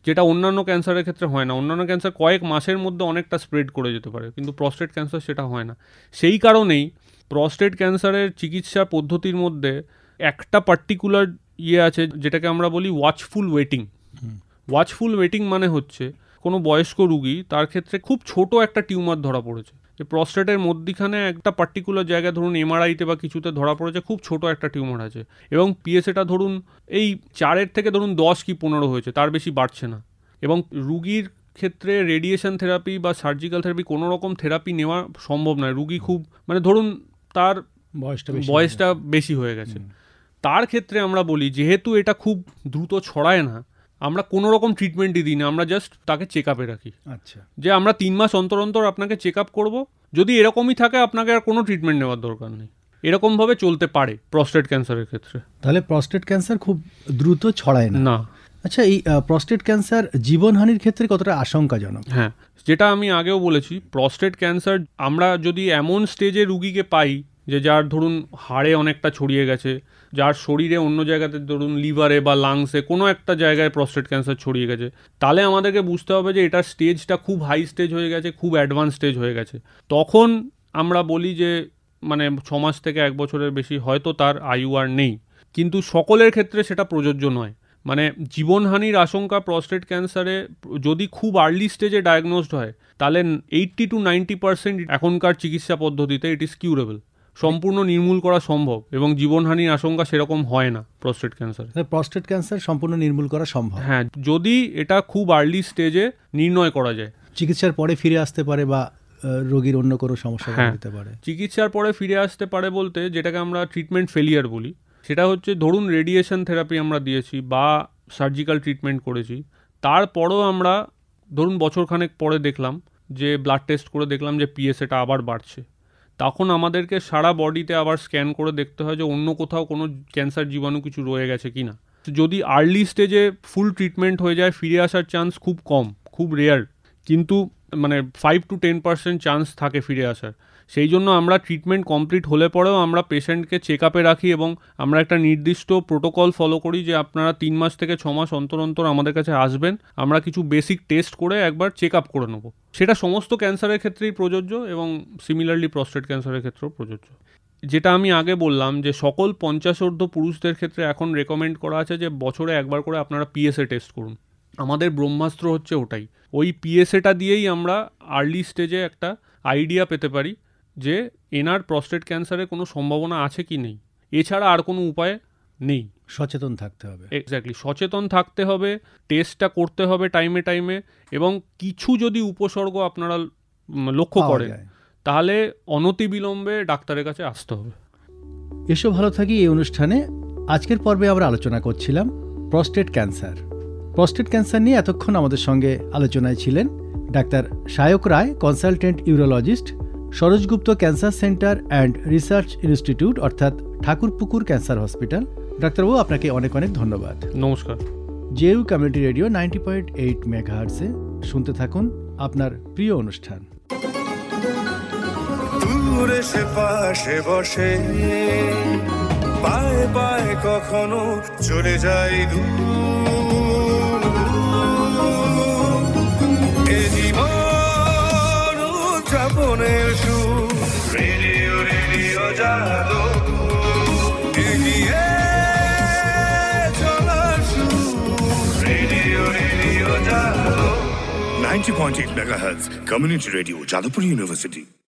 যেটা অন্যান্য ক্যান্সারের ক্ষেত্রে হয় না। অন্যান্য ক্যান্সার কয়েক মাসের মধ্যে অনেকটা স্প্রেড করে যেতে পারে, কিন্তু প্রস্টেট ক্যান্সার সেটা হয় না। সেই কারণেই প্রস্টেট ক্যান্সারের চিকিৎসা পদ্ধতির মধ্যে একটা পার্টিকুলার আছে যেটাকে আমরা বলি ওয়াচফুল ওয়েটিং। ওয়াচফুল ওয়েটিং মানে হচ্ছে কোনো বয়স্ক রুগী, তার ক্ষেত্রে খুব ছোট একটা টিউমার ধরা পড়েছে, যে প্রস্টেটের মধ্যিখানে একটা পার্টিকুলার জায়গায় ধরুন এমআরআইতে বা কিছুতে ধরা পড়েছে খুব ছোট একটা টিউমার আছে, এবং পিএসএটা ধরুন এই 4 থেকে ধরুন 10 কি 15 হয়েছে, তার বেশি বাড়ছে না, এবং রুগীর ক্ষেত্রে রেডিয়েশন থেরাপি বা সার্জিক্যাল থেরাপি কোনো রকম থেরাপি নেওয়া সম্ভব নয়। রুগী খুব মানে ধরুন তার বয়সটা বেশি হয়ে গেছে, তার ক্ষেত্রে আমরা বলি যেহেতু এটা খুব দ্রুত ছড়ায় না, আমরা কোনো রকম ট্রিটমেন্টই দিই না, আমরা জাস্ট তাকে চেক আপে রাখি। আচ্ছা, যে আমরা 3 মাস অন্তর অন্তর আপনাকে চেক আপ করবো, যদি এরকমই থাকে আপনাকে আর কোনো ট্রিটমেন্ট নেওয়ার দরকার নেই। এরকমভাবে চলতে পারে প্রস্টেট ক্যান্সারের ক্ষেত্রে। তাহলে প্রস্টেট ক্যান্সার খুব দ্রুত ছড়ায় না। আচ্ছা, এই প্রস্টেট ক্যান্সার জীবনহানির ক্ষেত্রে কতটা আশঙ্কাজনক? হ্যাঁ, যেটা আমি আগেও বলেছি, প্রস্টেট ক্যান্সার আমরা যদি এমন স্টেজে রুগীকে পাই যে যার ধরুন হাড়ে অনেকটা ছড়িয়ে গেছে, যার শরীরে অন্য জায়গাতে ধরুন লিভারে বা লাংসে কোনো একটা জায়গায় প্রস্টেট ক্যান্সার ছড়িয়ে গেছে, তাহলে আমাদেরকে বুঝতে হবে যে এটার স্টেজটা খুব হাই স্টেজ হয়ে গেছে, খুব অ্যাডভান্স স্টেজ হয়ে গেছে। তখন আমরা বলি যে মানে 6 মাস থেকে 1 বছরের বেশি হয়তো তার আয়ু আর নেই। কিন্তু সকলের ক্ষেত্রে সেটা প্রযোজ্য নয়। মানে জীবনহানির আশঙ্কা প্রস্টেট ক্যান্সারে যদি খুব আর্লি স্টেজে ডায়াগনোসড হয়, তাহলে 80 to 90% এখনকার চিকিৎসা পদ্ধতিতে ইট ইজ কিউরেবল, সম্পূর্ণ নির্মূল করা সম্ভব, এবং জীবনহানির আশঙ্কা সেরকম হয় না প্রস্টেট ক্যান্সার। প্রস্টেট ক্যান্সার সম্পূর্ণ নির্মূল করা সম্ভব, হ্যাঁ, যদি এটা খুব আর্লি স্টেজে নির্ণয় করা যায়। চিকিৎসার পরে ফিরে আসতে পারে বা রোগীর অন্য কোনো সমস্যা হতে পারে। চিকিৎসার পরে ফিরে আসতে পারে বলতে যেটাকে আমরা ট্রিটমেন্ট ফেলিয়ার বলি, সেটা হচ্ছে ধরুন রেডিয়েশন থেরাপি আমরা দিয়েছি বা সার্জিক্যাল ট্রিটমেন্ট করেছি, তারপরও আমরা ধরুন বছরখানেক পরে দেখলাম যে ব্লাড টেস্ট করে দেখলাম যে পিএসএটা আবার বাড়ছে, তখন আমাদেরকে সারা বডিতে আবার স্ক্যান করে দেখতে হয় যে অন্য কোথাও কোনো ক্যান্সার জীবাণু কিছু রয়ে গেছে কি না। যদি আর্লি স্টেজে ফুল ট্রিটমেন্ট হয়ে যায়, ফিরে আসার চান্স খুব কম, খুব রেয়ার, কিন্তু মানে 5 to 10% চান্স থাকে ফিরে আসার। সেই জন্য আমরা ট্রিটমেন্ট কমপ্লিট হলে পরেও আমরা পেশেন্টকে চেক আপে রাখি এবং আমরা একটা নির্দিষ্ট প্রোটোকল ফলো করি যে আপনারা 3 মাস থেকে 6 মাস অন্তর অন্তর আমাদের কাছে আসবেন, আমরা কিছু বেসিক টেস্ট করে একবার চেক আপ করে নেবো। সেটা সমস্ত ক্যান্সারের ক্ষেত্রেই প্রযোজ্য এবং সিমিলারলি প্রস্টেট ক্যান্সারের ক্ষেত্রেও প্রযোজ্য। যেটা আমি আগে বললাম যে সকল 50 পুরুষদের ক্ষেত্রে এখন রেকমেন্ড করা আছে যে বছরে একবার করে আপনারা পিএসএ টেস্ট করুন। আমাদের ব্রহ্মাস্ত্র হচ্ছে ওটাই, ওই পিএসএটা দিয়েই আমরা আর্লি স্টেজে একটা আইডিয়া পেতে পারি যে এনার প্রস্টেট ক্যান্সারের কোনো সম্ভাবনা আছে কি নেই। এছাড়া আর কোনো উপায় নেই। সচেতন থাকতে হবে। এক্স্যাক্টলি, সচেতন থাকতে হবে, টেস্টটা করতে হবে টাইমে টাইমে, এবং কিছু যদি উপসর্গ আপনারা লক্ষ্য করেন তাহলে অনতিবিলম্বে ডাক্তারের কাছে আসতে হবে। এসো ভালো থাকি এই অনুষ্ঠানে আজকের পর্বে আমরা আলোচনা করছিলাম প্রস্টেট ক্যান্সার। প্রস্টেট ক্যান্সার নিয়ে এতক্ষণ আমাদের সঙ্গে আলোচনায় ছিলেন ডাক্তার Sayak Roy, consultant urologist, Saroj Gupta cancer centre and research institute অর্থাৎ ঠাকুরপুকুর ক্যান্সার হসপিটাল। ডাক্তারবাবু, আপনাকে অনেক অনেক ধন্যবাদ। নমস্কার। জেইউ কমিউনিটি রেডিও 90.8 মেগাহার্টজে শুনতে থাকুন আপনার প্রিয় অনুষ্ঠান। দূরে সে পাশে বসে পায়ে পায়ে কখনো চলে যায় দূর, এ জীবন উদযাপনের সুর, রেডিও রেডিও যাদবপুর, এগিয়ে চলার সুর, radio radio Jadavpur 90.8 megahertz community radio Jadavpur university.